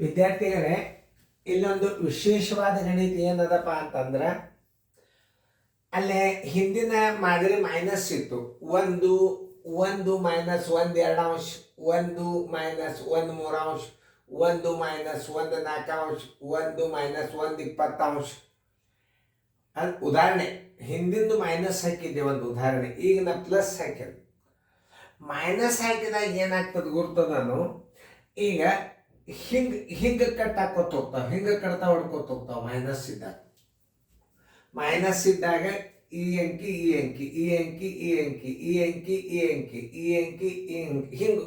ವಿದ್ಯಾರ್ಥಿಗಳೇ, ಇಲ್ಲೊಂದು ವಿಶೇಷವಾದ ಗಣಿತ ಏನದಪ್ಪ ಅಂತಂದ್ರೆ, ಅಲ್ಲೇ ಹಿಂದಿನ ಮಾದರಿ ಮೈನಸ್ ಇತ್ತು. ಒಂದು ಒಂದು ಮೈನಸ್ ಒಂದು ಎರಡಾಂಶ, ಒಂದು ಮೈನಸ್ ಒಂದು ಮೂರಾಂಶ, ಒಂದು ಮೈನಸ್ ಒಂದು ನಾಲ್ಕಾಂಶ, ಒಂದು ಮೈನಸ್ ಒಂದು ಇಪ್ಪತ್ತಾಂಶ. ಅದು ಉದಾಹರಣೆ. ಹಿಂದಿಂದು ಮೈನಸ್ ಹಾಕಿದ್ದೆ ಒಂದು ಉದಾಹರಣೆ. ಈಗ ನಾ ಪ್ಲಸ್ ಹಾಕಿದೆ. ಮೈನಸ್ ಹಾಕಿದಾಗ ಏನಾಗ್ತದೆ ಗುರ್ತದ ನಾನು ಈಗ ಹಿಂಗೆ ಕಟ್ ಹಾಕೋತ ಹೋಗ್ತಾವ, ಹಿಂಗೆ ಕಟ್ತಾ ಹೊಡ್ಕೋತ ಹೋಗ್ತಾವ. ಮೈನಸ್ ಇದ್ದಾಗ ಈ ಅಂಕಿ ಈ ಅಂಕಿ ಈ ಅಂಕಿ ಈ ಅಂಕಿ ಈ ಅಂಕಿ ಈ ಅಂಕಿ ಈ ಅಂಕಿ ಈ ಅಂಕಿ ಹಿಂಗೆ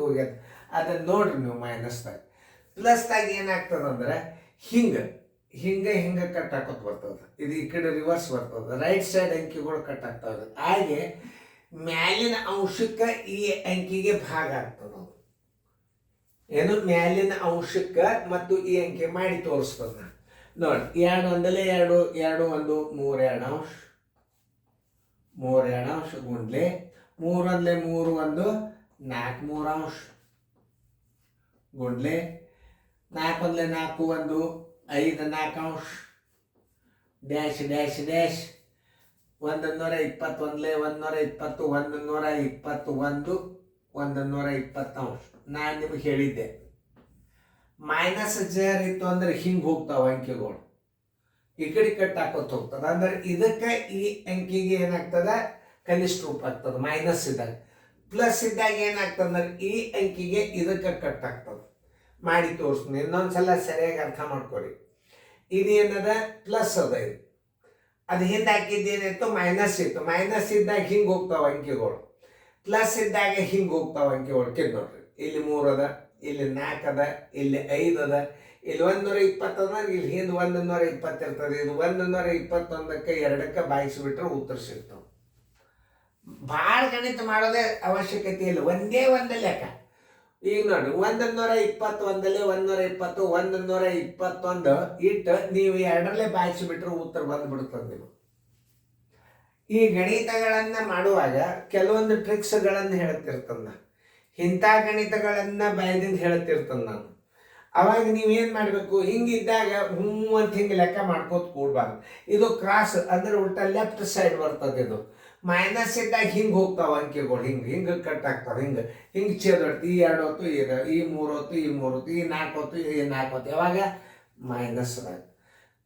ಹೋಗ್ಯದ. ಅದನ್ನ ನೋಡ್ರಿ ನೀವು ಮೈನಸ್ದಾಗ. ಪ್ಲಸ್ದಾಗ ಏನಾಗ್ತದಂದ್ರೆ ಹಿಂಗೆ ಹಿಂಗೆ ಹಿಂಗೆ ಕಟ್ ಹಾಕೋತ ಬರ್ತದೆ. ಇದು ಈ ಕಡೆ ರಿವರ್ಸ್ ಬರ್ತದೆ. ರೈಟ್ ಸೈಡ್ ಅಂಕಿಗಳು ಕಟ್ ಆಗ್ತಾ ಇರ್ತದೆ. ಹಾಗೆ ಮ್ಯಾಲಿನ ಅಂಶಕ್ಕೆ ಈ ಅಂಕಿಗೆ ಭಾಗ ಆಗ್ತದೆ. ಏನು ಮ್ಯಾಲಿನ ಅಂಶಕ್ಕೆ ಮತ್ತು ಈ ಅಂಕಿ ಮಾಡಿ ತೋರಿಸ್ತದ. ನೋಡಿ, ಎರಡು ಒಂದಲೇ ಎರಡು, ಎರಡು ಒಂದು ಮೂರು ಎರಡಾಂಶ, ಮೂರು ಎರಡಾಂಶ ಗುಂಡ್ಲೆ ಮೂರು ಒಂದಲೇ ಮೂರು ಒಂದು ನಾಲ್ಕು ಮೂರಾಂಶ ಗುಂಡ್ಲೆ ನಾಲ್ಕು ಒಂದಲೇ ನಾಲ್ಕು ಒಂದು ಐದು ನಾಲ್ಕಾಂಶ ಡ್ಯಾಶ್ ಡ್ಯಾಶ್ ಡ್ಯಾಶ್ 121 120 121 120 ನಾನು ನಿಮಗೆ ಹೇಳಿದ್ದೆ. ಮೈನಸ್ ಜರ್ ಇತ್ತು ಅಂದ್ರೆ ಹಿಂಗೆ ಹೋಗ್ತಾವ ಅಂಕಿಗಳು, ಈ ಕಡೆ ಕಟ್ ಹಾಕೋತ ಹೋಗ್ತದೆ. ಅಂದ್ರೆ ಇದಕ್ಕೆ ಈ ಅಂಕಿಗೆ ಏನಾಗ್ತದ ಕನಿಷ್ಠ ರೂಪ ಆಗ್ತದೆ ಮೈನಸ್ ಇದ್ದಾಗ. ಪ್ಲಸ್ ಇದ್ದಾಗ ಏನಾಗ್ತದೆ ಅಂದ್ರೆ ಈ ಅಂಕಿಗೆ ಇದಕ್ಕೆ ಕಟ್ ಆಗ್ತದೆ. ಮಾಡಿ ತೋರಿಸ್ತೀನಿ, ಇನ್ನೊಂದ್ಸಲ ಸರಿಯಾಗಿ ಅರ್ಥ ಮಾಡ್ಕೊರಿ. ಇದೇನದ ಪ್ಲಸ್ ಅದ. ಇದು ಅದು ಹಿಂದೆ ಹಾಕಿದ್ದೇನಿತ್ತು ಮೈನಸ್ ಇತ್ತು. ಮೈನಸ್ ಇದ್ದಾಗ ಹಿಂಗೆ ಹೋಗ್ತಾವ ಅಂಕಿಗಳು, ಪ್ಲಸ್ ಇದ್ದಾಗ ಹಿಂಗೆ ಹೋಗ್ತಾವ ಅಂಕಿಗಳು. ನೋಡ್ರಿ, ಇಲ್ಲಿ 3 ಅದ, ಇಲ್ಲಿ 4 ಅದ, ಇಲ್ಲಿ 5 ಅದ, ಇಲ್ಲಿ 120 ಅದ, ಇಲ್ಲಿ ಹಿಂದೆ 120 ಇರ್ತದೆ. ಇದು 121ಕ್ಕೆ 2ಕ್ಕೆ ಬಾಯಿಸಿಬಿಟ್ರೆ ಉತ್ತರ ಸಿಗ್ತಾವ. ಭಾಳ ಗಣಿತ ಮಾಡೋದೇ ಅವಶ್ಯಕತೆ ಇಲ್ಲ, ಒಂದೇ ಒಂದು ಲೆಕ್ಕ. ಈಗ ನೋಡಿ, 121 120 121 ಇಟ್ಟು ನೀವು 2ರಲ್ಲೇ ಬಾಯಿಸಿಬಿಟ್ರೆ ಉತ್ತರ ಬಂದ್ಬಿಡ್ತದೆ. ನೀವು ಈ ಗಣಿತಗಳನ್ನ ಮಾಡುವಾಗ ಕೆಲವೊಂದು ಟ್ರಿಕ್ಸ್ಗಳನ್ನು ಹೇಳ್ತಿರ್ತಂದ. ಇಂಥ ಗಣಿತಗಳನ್ನ ಬಾಯದಿಂದ ಹೇಳ್ತಿರ್ತಂದ ನಾನು. ಅವಾಗ ನೀವೇನು ಮಾಡಬೇಕು, ಹಿಂಗಿದ್ದಾಗ ಅಂತ ಹಿಂಗೆ ಲೆಕ್ಕ ಮಾಡ್ಕೋತ ಕೂಡಬಾರ್ದು. ಇದು ಕ್ರಾಸ್ ಅಂದ್ರೆ ಉಲ್ಟಾ ಲೆಫ್ಟ್ ಸೈಡ್ ಬರ್ತದೆ. ಇದು ಮೈನಸ್ ಇದ್ದಾಗ ಹಿಂಗೆ ಹೋಗ್ತಾವ ಅಂಕಿಗಳು, ಹಿಂಗೆ ಹಿಂಗೆ ಕಟ್ ಆಗ್ತಾವೆ. ಹಿಂಗೆ ಛೇದೊಡ್ತು. ಈ 2 ಹೊತ್ತು ಈ 3 ಹೊತ್ತು ಈ 3 ಹೊತ್ತು ಈ 4 ಹೊತ್ತು ಈ 4 ಹೊತ್ತು. ಯಾವಾಗ ಮೈನಸ್ದಾಗ.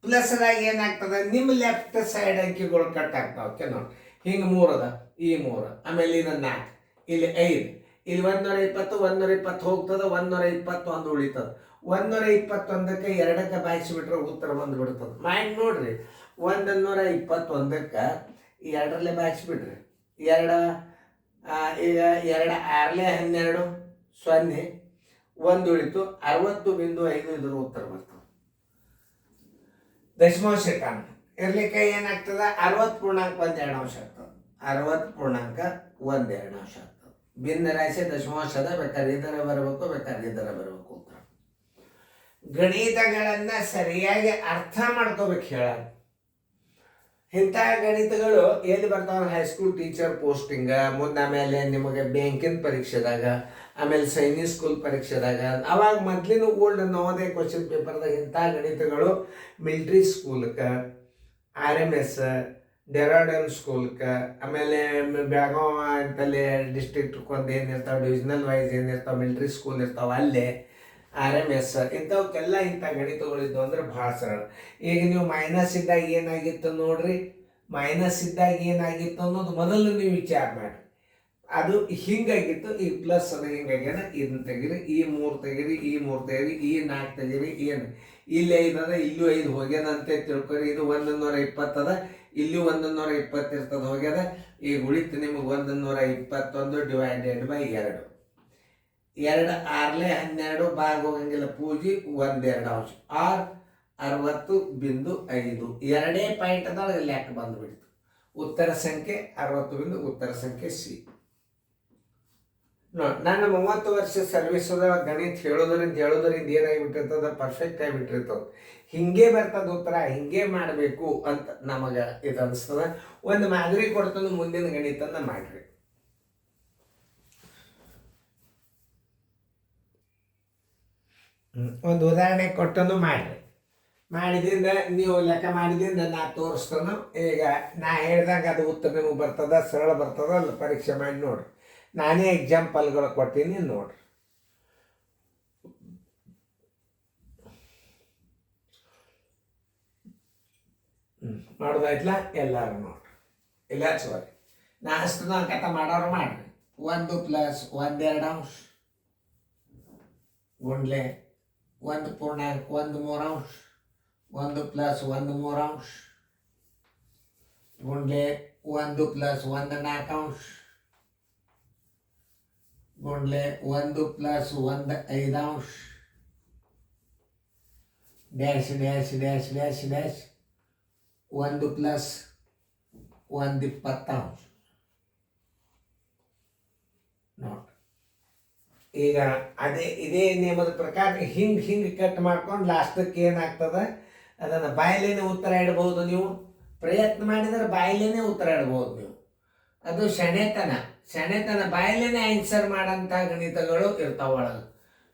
ಪ್ಲಸ್ದಾಗ ಏನಾಗ್ತದೆ, ನಿಮ್ಮ ಲೆಫ್ಟ್ ಸೈಡ್ ಅಂಕಿಗಳು ಕಟ್ ಆಗ್ತಾವೆ. ನೋಡಿ, ಹಿಂಗೆ 3 ಅದ, ಈ 3, ಆಮೇಲೆ ಇದು 4, ಇಲ್ಲಿ 5, ಇಲ್ಲಿ 120 120 ಹೋಗ್ತದೆ, 121 ಉಳಿತದೆ. 121ಕ್ಕೆ 2ಕ್ಕೆ ಬಾಯಿಸಿಬಿಟ್ರೆ ಉತ್ತರ ಬಂದುಬಿಡ್ತದೆ. ಮಾಡಿ ನೋಡ್ರಿ, 121ಕ್ಕೆ 2ರಲ್ಲೇ ಬಾಯಿಸಿಬಿಡ್ರಿ. 2 ಈಗ 2 6ಲೆ 12 0 1 ಉಳಿತು. 60.5 ಇದ್ರ ಉತ್ತರ ಬರ್ತದೆ. ದಶಮಾಂಶ ಕಾರಣ ಇರ್ಲಿಕ್ಕೆ ಏನಾಗ್ತದ, 60.12 ಆಗ್ತದೆ. 60.12 ಆಗ್ತದೆ. ಭಿನ್ನ ರಾಶಿ ದಶಮಾಂಶದ ಬೇಕಾದ್ರೆ ಇದರ ಬರಬೇಕು, ಬೇಕಾದ್ರೆ ಇದರ ಬರಬೇಕು. ಉತ್ತರ ಗಣಿತಗಳನ್ನ ಸರಿಯಾಗಿ ಅರ್ಥ ಮಾಡ್ಕೋಬೇಕು. ಹೇಳ ಇಂಥ ಗಣಿತಗಳು ಎಲ್ಲಿ ಬರ್ತಾವ, ಹೈಸ್ಕೂಲ್ ಟೀಚರ್ ಪೋಸ್ಟಿಂಗ, ಮುಂದೆ ಆಮೇಲೆ ನಿಮಗೆ ಬ್ಯಾಂಕಿನ ಪರೀಕ್ಷೆದಾಗ, ಆಮೇಲೆ ಸೈನಿಕ್ ಸ್ಕೂಲ್ ಪರೀಕ್ಷೆದಾಗ. ಅವಾಗ ಮೊದಲಿನ ಓಲ್ಡ್ ನವೋದಯ ಕ್ವಶನ್ ಪೇಪರ್ದಾಗ ಇಂಥ ಗಣಿತಗಳು ಮಿಲಿಟ್ರಿ ಸ್ಕೂಲ್ಗೆ, RMS ಡೆರಾಡನ್ ಸ್ಕೂಲ್ಗೆ, ಆಮೇಲೆ ಬೆಳಗಾವ ಅಂತಲ್ಲಿ ಡಿಸ್ಟ್ರಿಕ್ಟ್ ಒಂದು ಏನಿರ್ತಾವೆ, ಡಿವಿಷನಲ್ ವೈಸ್ ಏನಿರ್ತಾವೆ, ಮಿಲಿಟ್ರಿ ಸ್ಕೂಲ್ ಇರ್ತಾವೆ, ಅಲ್ಲೇ RMS ಇಂಥವಕ್ಕೆಲ್ಲ ಇಂಥ ಗಣಿತಗಳಿದ್ದು ಅಂದ್ರೆ ಭಾಳ ಸರಳ. ಈಗ ನೀವು ಮೈನಸ್ ಇದ್ದಾಗ ಏನಾಗಿತ್ತು ನೋಡ್ರಿ, ಮೈನಸ್ ಇದ್ದಾಗ ಏನಾಗಿತ್ತು ಅನ್ನೋದು ಮೊದಲು ನೀವು ವಿಚಾರ ಮಾಡಿ. ಅದು ಹಿಂಗಾಗಿತ್ತು. ಈಗ ಪ್ಲಸ್ ಅದು ಹಿಂಗಾಗ್ಯಾನ. ಇದನ್ನ ತೆಗೀರಿ, ಈ 3 ತೆಗೀರಿ, ಈ 3 ತೆಗೀರಿ, ಈ 4 ತೆಗೀರಿ. ಏನು ಇಲ್ಲಿ 5 ಅದ, ಇಲ್ಲೂ 5 ಹೋಗ್ಯದಂತೆ ತಿಳ್ಕೊರಿ. ಇದು 120 ಅದ, ಇಲ್ಲೂ 120 ಇರ್ತದೆ, ಹೋಗ್ಯದ. ಈಗ ಉಳಿತು ನಿಮಗೆ 121 ಡಿವೈಡೆಡ್ ಬೈ 2. 2 6ಲೆ 12 ಭಾಗ ಹೋಗಂಗಿಲ್ಲ, ಪೂಜಿ 1 2 ಆರ್ 60.5. 2 ಪಾಯಿಂಟ್ ಅದಾಗ ಲೆಕ್ಕ ಬಂದುಬಿಡ್ತು. ಉತ್ತರ ಸಂಖ್ಯೆ 60 ಉತ್ತರ ಸಂಖ್ಯೆ ಸಿ. ನೋಡಿ, ನನ್ನ 30 ವರ್ಷ ಸರ್ವಿಸ್ ಗಣಿತ ಹೇಳೋದ್ರಿಂದ ಏನಾಗಿಬಿಟ್ಟಿರ್ತದ, ಪರ್ಫೆಕ್ಟ್ ಆಗಿಬಿಟ್ಟಿರ್ತದೆ. ಹಿಂಗೆ ಬರ್ತದ ಉತ್ತರ, ಹಿಂಗೆ ಮಾಡಬೇಕು ಅಂತ ನಮಗೆ ಇದು ಅನಿಸ್ತದ. ಒಂದು ಮಾದರಿ ಕೊಡ್ತಂದು ಮುಂದಿನ ಗಣಿತನ ಮಾಡ್ರಿ. ಒಂದು ಉದಾಹರಣೆ ಕೊಟ್ಟನು ಮಾಡಿರಿ. ಮಾಡಿದಿಂದ ನೀವು ಲೆಕ್ಕ ಮಾಡಿದಿಂದ ನಾ ತೋರಿಸ್ತಾನು. ಈಗ ನಾ ಹೇಳ್ದಂಗೆ ಅದು ಉತ್ತರ ನಿಮಗೆ ಬರ್ತದ, ಸರಳ ಬರ್ತದ ಅಲ್ಲ, ಪರೀಕ್ಷೆ ಮಾಡಿ ನೋಡ್ರಿ. ನಾನೇ ಎಕ್ಸಾಂಪಲ್ಗಳು ಕೊಟ್ಟೀನಿ ನೋಡ್ರಿ. ಮಾಡೋದಾಯ್ತಲ್ಲ, ಎಲ್ಲರೂ ನೋಡ್ರಿ. ಇಲ್ಲ ಸಾರಿ, ನಾ ಅಷ್ಟು ಅಂಕತ ಮಾಡೋರು ಮಾಡ್ರಿ. 1 + 1/2 ಗುಂಡ್ಲೆ 1.13 1 + 1/3 ಗುಂಡ್ಲೆ 1 + 1/4 ಗುಂಡ್ಲೆ 1 + 1/5 dash dash dash dash dash 1 + 1/20 ನೋಡ್ರಿ. ಈಗ ಇದೇ ನಿಯಮದ ಪ್ರಕಾರ ಹಿಂಗೆ ಕಟ್ ಮಾಡ್ಕೊಂಡು ಲಾಸ್ಟಕ್ಕೆ ಏನಾಗ್ತದೆ ಅದನ್ನು ಬಾಯಲೇನೆ ಉತ್ತರ ಇಡ್ಬೋದು. ನೀವು ಪ್ರಯತ್ನ ಮಾಡಿದರೆ ಬಾಯಲೇನೆ ಉತ್ತರ ಇಡ್ಬೋದು ನೀವು. ಅದು ಶಣೆತನ ಬಾಯಲೇನೆ ಆನ್ಸರ್ ಮಾಡೋಂಥ ಗಣಿತಗಳು ಇರ್ತಾವ ಒಳಗೆ.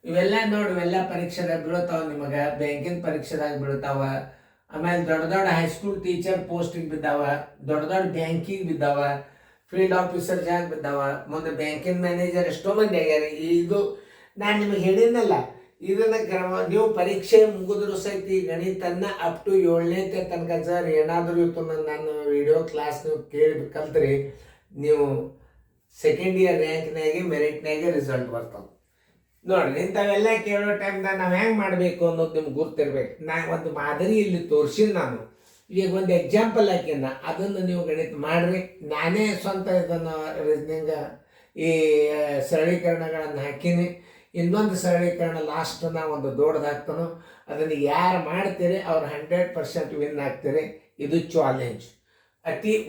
ಇವೆಲ್ಲ ನೋಡಿ, ಇವೆಲ್ಲ ಪರೀಕ್ಷೆದಾಗ ಬೀಳ್ತಾವೆ ನಿಮಗೆ. ಬ್ಯಾಂಕಿನ ಪರೀಕ್ಷೆದಾಗ ಬೀಳ್ತಾವ. ಆಮೇಲೆ ದೊಡ್ಡ ದೊಡ್ಡ ಹೈಸ್ಕೂಲ್ ಟೀಚರ್ ಪೋಸ್ಟಿಗೆ ಬಿದ್ದಾವ, ದೊಡ್ಡ ದೊಡ್ಡ ಬ್ಯಾಂಕಿಗೆ ಬಿದ್ದಾವ, ಫೀಲ್ಡ್ ಆಫೀಸರ್ ಜಾಗ ಬಿದ್ದಾವ, ಮುಂದೆ ಬ್ಯಾಂಕಿನ ಮ್ಯಾನೇಜರ್ ಎಷ್ಟೋ ಮಂದಿ ಆಗ್ಯಾರ. ಇದು ನಾನು ನಿಮಗೆ ಹೇಳಿದ್ನಲ್ಲ, ಇದನ್ನು ನೀವು ಪರೀಕ್ಷೆ ಮುಗಿದ್ರು ಸಹಿತ ಈ ಗಣಿತನ್ನ ಅಪ್ ಟು 7ನೇ ತನಕ ಸರ್ ಏನಾದರೂ ಇತ್ತು ನನ್ನ ವಿಡಿಯೋ ಕ್ಲಾಸ್ ನೀವು ಕೇಳಿ ಕಲ್ತ್ರಿ, ನೀವು ಸೆಕೆಂಡ್ ಇಯರ್ ರ್ಯಾಂಕ್ನಾಗೆ ಮೆರಿಟ್ನಾಗೆ ರಿಸಲ್ಟ್ ಬರ್ತಾವೆ ನೋಡ್ರಿ. ಇಂಥವೆಲ್ಲ ಕೇಳೋ ಟೈಮ್ದಾಗ ನಾವು ಹೆಂಗೆ ಮಾಡಬೇಕು ಅನ್ನೋದು ನಿಮ್ಗೆ ಗುರ್ತಿರ್ಬೇಕು. ಒಂದು ಮಾದರಿ ಇಲ್ಲಿ ತೋರಿಸಿನ ನಾನು. ಈಗ ಒಂದು ಎಕ್ಸಾಂಪಲ್ ಹಾಕಿನ, ಅದನ್ನು ನೀವು ಗಣಿತ ಮಾಡಿರಿ. ನಾನೇ ಸ್ವಂತ ಇದನ್ನು ರೀಸನಿಂಗ್ ಈ ಸರಳೀಕರಣಗಳನ್ನು ಹಾಕೀನಿ. ಇನ್ನೊಂದು ಸರಳೀಕರಣ ಲಾಸ್ಟ್ ನಾ ಒಂದು ದೊಡ್ಡದು ಹಾಕ್ತಾನೋ, ಅದನ್ನು ಯಾರು ಮಾಡ್ತೀರಿ ಅವ್ರು 100% ವಿನ್ ಆಗ್ತೀರಿ. ಇದು ಚಾಲೆಂಜ್.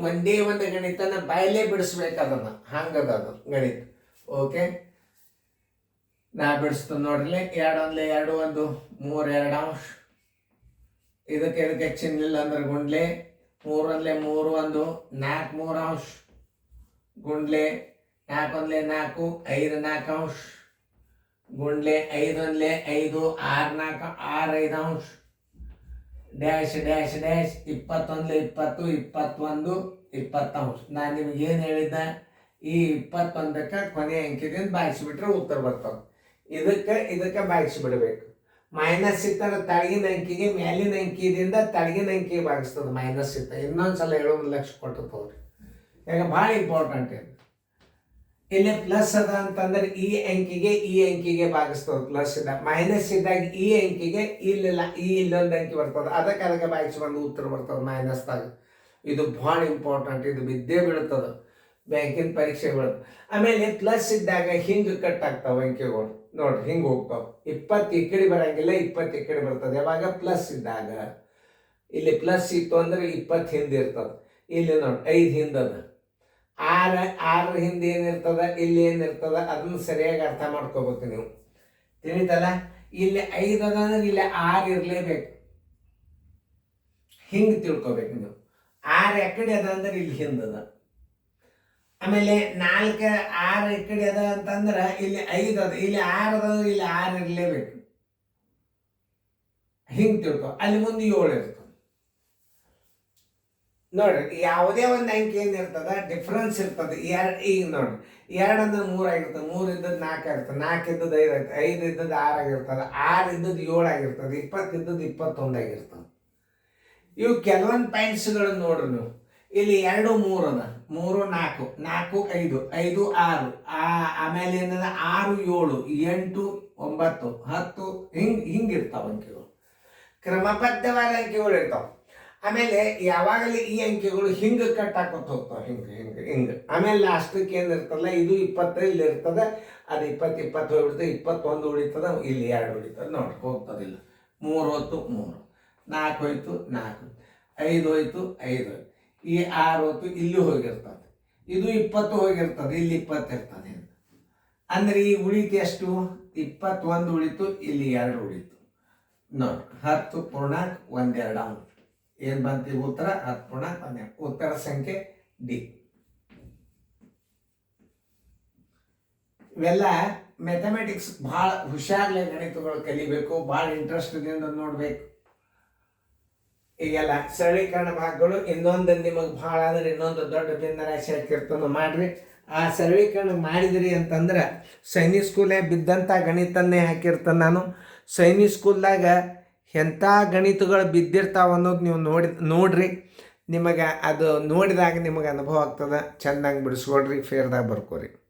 ಒಂದೇ ಒಂದು ಗಣಿತನ ಬಾಯಲ್ಲೇ ಬಿಡಿಸ್ಬೇಕು, ಅದನ್ನು ಹಂಗದ ಅದು ಗಣಿತ. ಓಕೆ, ನಾ ಬಿಡಿಸ್ತು ನೋಡ್ರಿ. 2 × 1 = 2 1 3/2 ಇದಕ್ಕೆ ಚಿನ್ನಿಲ್ಲ ಅಂದ್ರೆ ಗುಂಡ್ಲೆ 3 × 3 = 4/3 ಗುಂಡ್ಲೆ 4 × 4 = 5/4 ಗುಂಡ್ಲೆ 5 × 5 = 6/5 ಡ್ಯಾಶ್ ಡ್ಯಾಶ್ ಡ್ಯಾಶ್ 21 × 20 21 ನಾನು ನಿಮ್ಗೆ ಏನು ಹೇಳಿದ್ದೆ, ಈ 21ಕ್ಕೆ ಕೊನೆ ಅಂಕಿದಿಂದ ಬಾಗಿಸಿಬಿಟ್ರೆ ಉತ್ತರ ಬರ್ತಾವೆ. ಇದಕ್ಕೆ ಬಾಗಿಸಿಬಿಡ್ಬೇಕು. ಮೈನಸ್ ಇತ್ತಂದ್ರೆ ತಳಗಿನ ಅಂಕಿಗೆ ಮೇಲಿನ ಅಂಕಿದಿಂದ ತಳಗಿನ ಅಂಕಿಗೆ ಭಾಗಿಸ್ತದೆ. ಮೈನಸ್ ಇತ್ತ ಇನ್ನೊಂದ್ಸಲ 7 ಲಕ್ಷ ಕೊಟ್ಟಿರ್ತವ್ರಿ. ಈಗ ಭಾಳ ಇಂಪಾರ್ಟೆಂಟ್ ಇದು. ಇಲ್ಲಿ ಪ್ಲಸ್ ಅದ ಅಂತಂದ್ರೆ ಈ ಅಂಕಿಗೆ ಭಾಗಿಸ್ತದೆ. ಪ್ಲಸ್ ಇದ್ದಾಗ ಮೈನಸ್ ಇದ್ದಾಗ ಈ ಅಂಕಿಗೆ ಇಲ್ಲೊಂದು ಅಂಕಿ ಬರ್ತದೆ, ಅದಕ್ಕೆ ಭಾಗಿಸಿ ಬಂದು ಉತ್ತರ ಬರ್ತದೆ ಮೈನಸ್ದಾಗ. ಇದು ಭಾಳ ಇಂಪಾರ್ಟೆಂಟ್. ಇದು ಬಿದ್ದೇ ಬೀಳ್ತದೆ, ಬ್ಯಾಂಕಿನ ಪರೀಕ್ಷೆ ಬೀಳುತ್ತೆ. ಆಮೇಲೆ ಪ್ಲಸ್ ಇದ್ದಾಗ ಹಿಂಗೆ ಕಟ್ ಆಗ್ತಾವೆ ಅಂಕಿಗಳು ನೋಡ್ರಿ, ಹಿಂಗೆ ಹೋಗ್ತಾವೆ. 20 ಈ ಕಡೆ ಬರಂಗಿಲ್ಲ, 20 ಈ ಕಡೆ ಬರ್ತದೆ. ಯಾವಾಗ ಪ್ಲಸ್ ಇದ್ದಾಗ. ಇಲ್ಲಿ ಪ್ಲಸ್ ಇತ್ತು ಅಂದ್ರೆ 20 ಹಿಂದೆ ಇರ್ತದೆ. ಇಲ್ಲಿ ನೋಡಿ 5 ಹಿಂದದ, 6 ಹಿಂದೆ ಏನಿರ್ತದ, ಇಲ್ಲಿ ಏನಿರ್ತದ, ಅದನ್ನು ಸರಿಯಾಗಿ ಅರ್ಥ ಮಾಡ್ಕೋಬೇಕು ನೀವು. ತಿಳಿತಲ್ಲ, ಇಲ್ಲಿ 5 ಅದ ಅಂದ್ರೆ ಇಲ್ಲಿ 6 ಇರಲೇಬೇಕು. ಹಿಂಗೆ ತಿಳ್ಕೊಬೇಕು ನೀವು. 6 ಎಕಡೆ ಅದ ಅಂದ್ರೆ ಇಲ್ಲಿ ಹಿಂದದ. ಆಮೇಲೆ 4 6 ಈ ಕಡೆ ಅದ ಅಂತಂದ್ರೆ ಇಲ್ಲಿ 5 ಅದ, ಇಲ್ಲಿ 6 ಅದ ಅಂದ್ರೆ ಇಲ್ಲಿ 6 ಇರಲೇಬೇಕು. ಹಿಂಗೆ ತಿಳ್ಕೊ. ಅಲ್ಲಿ ಮುಂದೆ 7 ಇರ್ತದೆ ನೋಡ್ರಿ. ಯಾವುದೇ ಒಂದು ಅಂಕಿ ಏನಿರ್ತದ ಡಿಫ್ರೆನ್ಸ್ ಇರ್ತದೆ. ಈಗ ನೋಡ್ರಿ, 2 ಅಂದ್ರೆ 3 ಆಗಿರ್ತದೆ, 3 ಇದ್ದದ್ದು 4 ಆಗಿರ್ತದೆ, 4 ಇದ್ದದ್ದು 5 ಆಗಿರ್ತದೆ, 5 ಇದ್ದದ್ದು 6 ಆಗಿರ್ತದೆ, 6 ಇದ್ದದ್ದು 7 ಆಗಿರ್ತದೆ, 20 ಇದ್ದದ್ದು 21 ಆಗಿರ್ತದೆ. ಇವು ಕೆಲವೊಂದು ಪಾಯಿಂಟ್ಸ್ಗಳು ನೋಡ್ರಿ ನೀವು. ಇಲ್ಲಿ 2 3 ಅದ, 3 4 4 5 5 6 ಆಮೇಲೆ ಏನದ 6 7 8 9 10 ಹಿಂಗಿರ್ತಾವ ಅಂಕಿಗಳು. ಕ್ರಮಬದ್ಧವಾದ ಅಂಕಿಗಳು ಇರ್ತಾವ. ಆಮೇಲೆ ಯಾವಾಗಲೇ ಈ ಅಂಕಿಗಳು ಹಿಂಗೆ ಕಟ್ ಹಾಕೋತ ಹೋಗ್ತಾವ, ಹಿಂಗೆ. ಆಮೇಲೆ ಲಾಸ್ಟಕ್ಕೆ ಏನಿರ್ತಲ್ಲ, ಇದು 20 ಇಲ್ಲಿ ಇರ್ತದೆ, ಅದು 20 ಹೋಗ್ಬಿಡ್ತದೆ, 21 ಉಳಿತದ, ಇಲ್ಲಿ 2 ಉಳಿತದೆ ನೋಡ್ರಿ, ಹೋಗ್ತದಿಲ್ಲ. 3 ಹೋಯ್ತು 3, 4 ಹೋಯ್ತು 4, 5 ಹೋಯ್ತು 5, ಈ 6 ಹೋಯ್ತು, ಇಲ್ಲಿ ಹೋಗಿರ್ತದೆ, ಇದು 20 ಹೋಗಿರ್ತದೆ, ಇಲ್ಲಿ 20 ಇರ್ತದೆ. ಅಂದ್ರೆ ಈ ಉಳಿತು ಎಷ್ಟು? 21 ಉಳಿತು, ಇಲ್ಲಿ 2 ಉಳಿತು ನೋಡ್ರಿ. 10.12 ಏನು ಬಂತು ಉತ್ತರ? 10.12. ಉತ್ತರ ಸಂಖ್ಯೆ ಡಿ. ಇವೆಲ್ಲ ಮ್ಯಾಥಮೆಟಿಕ್ಸ್ ಭಾಳ ಹುಷಾರ್ಲೆ ಗಣಿತಗಳು ಕಲಿಬೇಕು, ಭಾಳ ಇಂಟ್ರೆಸ್ಟ್ದಿಂದ ನೋಡಬೇಕು. ಈಗೆಲ್ಲ ಸರಳೀಕರಣ ಭಾಗಗಳು ಇನ್ನೊಂದು ನಿಮಗೆ ಭಾಳ ಅಂದ್ರೆ ಇನ್ನೊಂದು ದೊಡ್ಡ ಭಿನ್ನರಾಶಿ ಹಾಕಿರ್ತಾನೆ ಮಾಡಿರಿ. ಆ ಸರಳೀಕರಣ ಮಾಡಿದ್ರಿ ಅಂತಂದ್ರೆ ಸೈನಿಕ್ ಸ್ಕೂಲೇ ಬಿದ್ದಂಥ ಗಣಿತನ್ನೇ ಹಾಕಿರ್ತಾನೆ ನಾನು. ಸೈನಿಕ್ ಸ್ಕೂಲ್ದಾಗ ಎಂಥ ಗಣಿತಗಳು ಬಿದ್ದಿರ್ತಾವೆ ಅನ್ನೋದು ನೀವು ನೋಡ್ರಿ. ನಿಮಗೆ ಅದು ನೋಡಿದಾಗ ನಿಮಗೆ ಅನುಭವ ಆಗ್ತದೆ. ಚೆಂದಾಗಿ ಬಿಡಿಸ್ಕೊಡ್ರಿ, ಫೇರ್ದಾಗ ಬರ್ಕೋರಿ.